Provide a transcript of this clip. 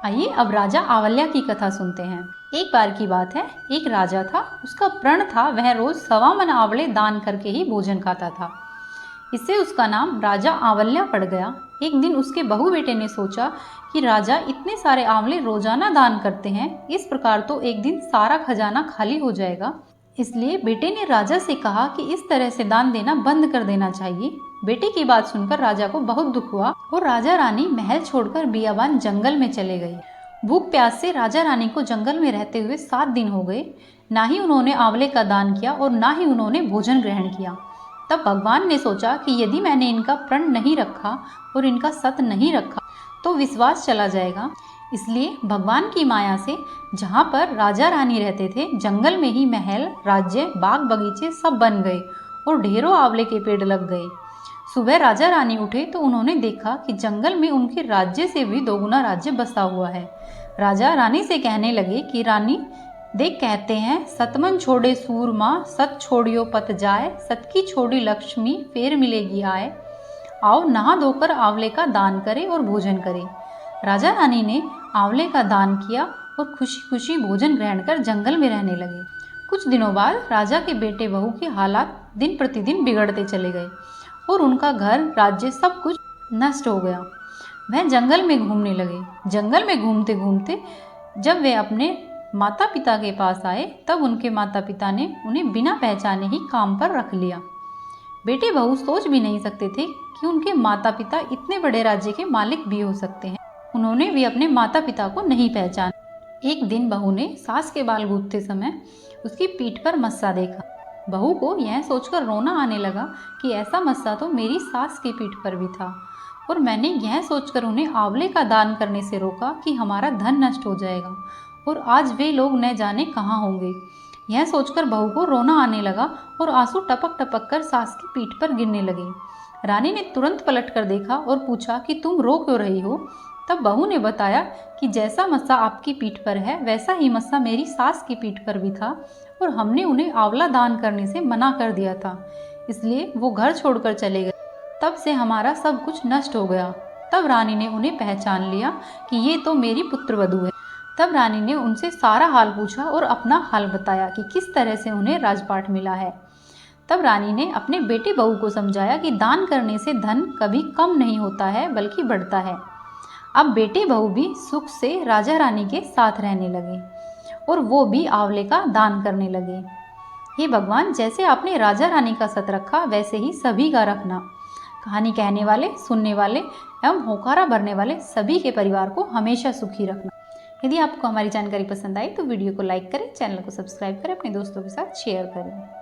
आइए अब राजा आंवल्या की कथा सुनते हैं। एक बार की बात है, एक राजा था। उसका प्रण था वह रोज 1.25 मन आंवले दान करके ही भोजन खाता था। इससे उसका नाम राजा आंवल्या पड़ गया। एक दिन उसके बहू बेटे ने सोचा कि राजा इतने सारे आंवले रोजाना दान करते हैं, इस प्रकार तो एक दिन सारा खजाना खाली हो जाएगा। इसलिए बेटे ने राजा से कहा कि इस तरह से दान देना बंद कर देना चाहिए। बेटे की बात सुनकर राजा को बहुत दुख हुआ और राजा रानी महल छोड़कर बियाबान जंगल में चले गए। भूख प्यास से राजा रानी को जंगल में रहते हुए 7 दिन हो गए। ना ही उन्होंने आंवले का दान किया और ना ही उन्होंने भोजन ग्रहण किया। तब भगवान ने सोचा कि यदि मैंने इनका प्रण नहीं रखा और इनका सत नहीं रखा तो विश्वास चला जाएगा। इसलिए भगवान की माया से जहाँ पर राजा रानी रहते थे जंगल में ही महल, राज्य, बाग बगीचे सब बन गए और ढेरों आंवले के पेड़ लग गए। सुबह राजा रानी उठे तो उन्होंने देखा कि जंगल में उनके राज्य से भी 2 गुना राज्य बसा हुआ है। राजा रानी से कहने लगे कि रानी देख, कहते हैं सतमन छोड़े सूरमा, सत छोड़ियो पत जाए, सत की छोड़ी लक्ष्मी फेर मिलेगी आए। आओ नहा धोकर आंवले का दान करें और भोजन करें। राजा रानी ने आंवले का दान किया और खुशी खुशी भोजन ग्रहण कर जंगल में रहने लगे। कुछ दिनों बाद राजा के बेटे बहू के हालात दिन प्रतिदिन बिगड़ते चले गए और उनका घर, राज्य सब कुछ नष्ट हो गया। वह जंगल में घूमने लगे। जंगल में घूमते घूमते जब वे अपने माता पिता के पास आए तब उनके माता पिता ने उन्हें बिना पहचाने ही काम पर रख लिया। बेटे बहू सोच भी नहीं सकते थे कि उनके माता पिता इतने बड़े राज्य के मालिक भी हो सकते हैं। उन्होंने भी अपने माता पिता को नहीं पहचाना। एक दिन बहू ने सास के बाल गूंथते समय उसकी पीठ पर मस्सा देखा। बहू को यह सोचकर रोना आने लगा कि ऐसा मस्सा तो मेरी सास की पीठ पर भी था और मैंने यह सोचकर उन्हें आंवले का दान करने से रोका कि हमारा धन नष्ट हो जाएगा और आज वे लोग न जाने कहाँ होंगे। यह सोचकर बहू को रोना आने लगा और आंसू टपक टपक कर सास की पीठ पर गिरने लगे। रानी ने तुरंत पलट कर देखा और पूछा कि तुम रो क्यों रही हो। तब बहू ने बताया कि जैसा मस्सा आपकी पीठ पर है वैसा ही मस्सा मेरी सास की पीठ पर भी था और हमने उन्हें आंवला दान करने से मना कर दिया था, इसलिए वो घर छोड़कर चले गए। तब से हमारा सब कुछ नष्ट हो गया। तब रानी ने उन्हें पहचान लिया कि ये तो मेरी पुत्रवधू है। तब रानी ने उनसे सारा हाल पूछा और अपना हाल बताया कि किस तरह से उन्हें राजपाट मिला है। तब रानी ने अपने बेटे बहू को समझाया कि दान करने से धन कभी कम नहीं होता है बल्कि बढ़ता है। अब बेटे बहू भी सुख से राजा रानी के साथ रहने लगे और वो भी आंवले का दान करने लगे। हे भगवान, जैसे आपने राजा रानी का सत रखा वैसे ही सभी का रखना। कहानी कहने वाले, सुनने वाले एवं होकारा भरने वाले सभी के परिवार को हमेशा सुखी रखना। यदि आपको हमारी जानकारी पसंद आई तो वीडियो को लाइक करें, चैनल को सब्सक्राइब करें, अपने दोस्तों के साथ शेयर करें।